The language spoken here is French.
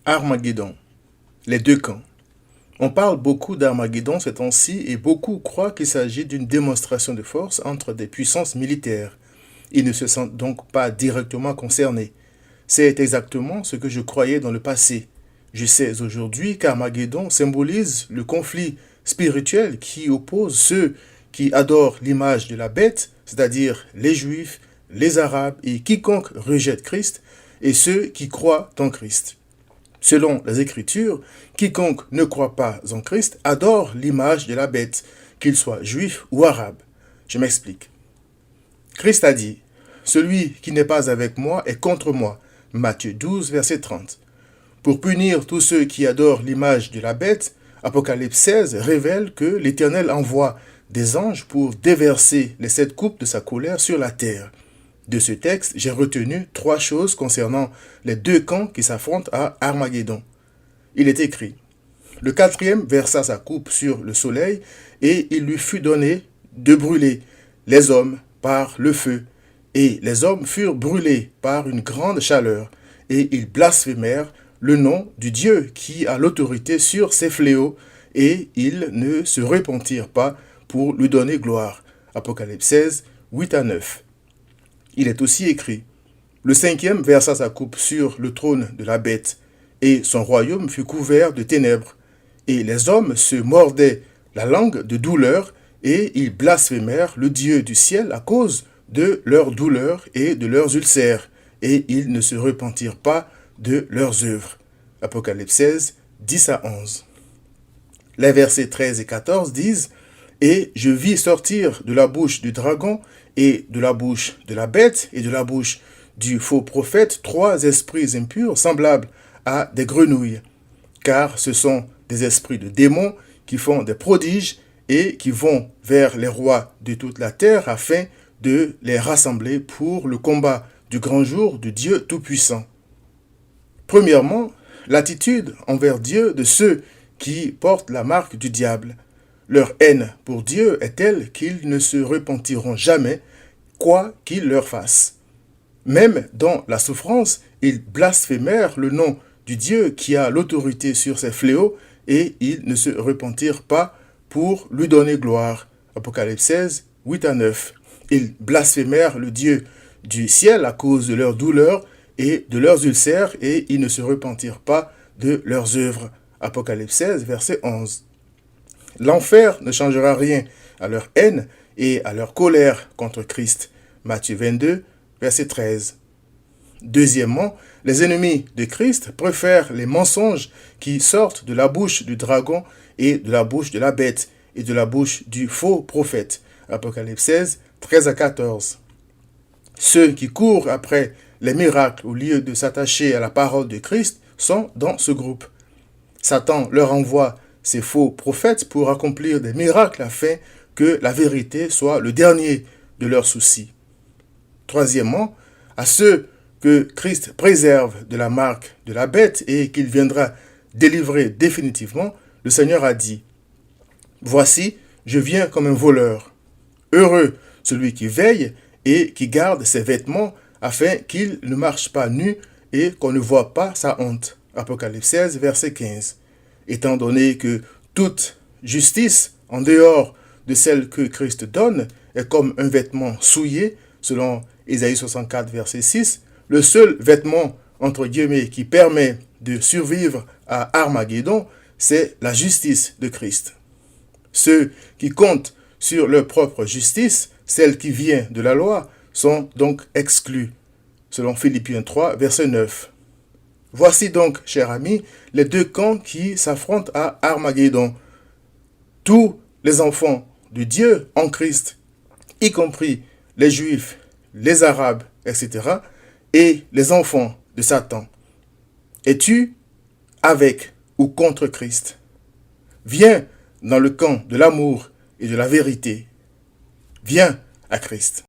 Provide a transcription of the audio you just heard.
Armageddon, les deux camps. On parle beaucoup d'Armageddon ces temps-ci et beaucoup croient qu'il s'agit d'une démonstration de force entre des puissances militaires. Ils ne se sentent donc pas directement concernés. C'est exactement ce que je croyais dans le passé. Je sais aujourd'hui qu'Armageddon symbolise le conflit spirituel qui oppose ceux qui adorent l'image de la bête, c'est-à-dire les Juifs, les Arabes et quiconque rejette Christ, et ceux qui croient en Christ. Selon les Écritures, quiconque ne croit pas en Christ adore l'image de la bête, qu'il soit juif ou arabe. Je m'explique. Christ a dit, « Celui qui n'est pas avec moi est contre moi. » Matthieu 12, verset 30. Pour punir tous ceux qui adorent l'image de la bête, Apocalypse 16 révèle que l'Éternel envoie des anges pour déverser les 7 coupes de sa colère sur la terre. De ce texte, j'ai retenu 3 choses concernant les 2 camps qui s'affrontent à Armageddon. Il est écrit, « Le 4e versa sa coupe sur le soleil, et il lui fut donné de brûler les hommes par le feu. Et les hommes furent brûlés par une grande chaleur, et ils blasphémèrent le nom du Dieu qui a l'autorité sur ces fléaux, et ils ne se repentirent pas pour lui donner gloire. » Apocalypse 16, 8 à 9. Il est aussi écrit, « Le 5e versa sa coupe sur le trône de la bête, et son royaume fut couvert de ténèbres. Et les hommes se mordaient la langue de douleur, et ils blasphémèrent le Dieu du ciel à cause de leurs douleurs et de leurs ulcères, et ils ne se repentirent pas de leurs œuvres. » Apocalypse 16, 10 à 11. Les versets 13 et 14 disent, « Et je vis sortir de la bouche du dragon et de la bouche de la bête et de la bouche du faux prophète 3 esprits impurs semblables à des grenouilles, car ce sont des esprits de démons qui font des prodiges et qui vont vers les rois de toute la terre afin de les rassembler pour le combat du grand jour du Dieu Tout-Puissant. » Premièrement, l'attitude envers Dieu de ceux qui portent la marque du diable. Leur haine pour Dieu est telle qu'ils ne se repentiront jamais, quoi qu'il leur fasse. Même dans la souffrance, ils blasphémèrent le nom du Dieu qui a l'autorité sur ces fléaux et ils ne se repentirent pas pour lui donner gloire. Apocalypse 16, 8 à 9. Ils blasphémèrent le Dieu du ciel à cause de leurs douleurs et de leurs ulcères et ils ne se repentirent pas de leurs œuvres. Apocalypse 16, verset 11. L'enfer ne changera rien à leur haine et à leur colère contre Christ. Matthieu 22, verset 13. Deuxièmement, les ennemis de Christ préfèrent les mensonges qui sortent de la bouche du dragon et de la bouche de la bête et de la bouche du faux prophète. Apocalypse 16, 13 à 14. Ceux qui courent après les miracles au lieu de s'attacher à la parole de Christ sont dans ce groupe. Satan leur envoie ces faux prophètes pour accomplir des miracles afin que la vérité soit le dernier de leurs soucis. Troisièmement, à ceux que Christ préserve de la marque de la bête et qu'il viendra délivrer définitivement, le Seigneur a dit, « Voici, je viens comme un voleur. Heureux celui qui veille et qui garde ses vêtements afin qu'il ne marche pas nu et qu'on ne voit pas sa honte. » Apocalypse 16, verset 15. Étant donné que toute justice, en dehors de celle que Christ donne, est comme un vêtement souillé, selon Ésaïe 64, verset 6, le seul vêtement, entre guillemets, qui permet de survivre à Armageddon, c'est la justice de Christ. Ceux qui comptent sur leur propre justice, celle qui vient de la loi, sont donc exclus, selon Philippiens 3, verset 9. Voici donc, chers amis, les 2 camps qui s'affrontent à Armageddon. Tous les enfants de Dieu en Christ, y compris les Juifs, les Arabes, etc., et les enfants de Satan. Es-tu avec ou contre Christ? Viens dans le camp de l'amour et de la vérité. Viens à Christ.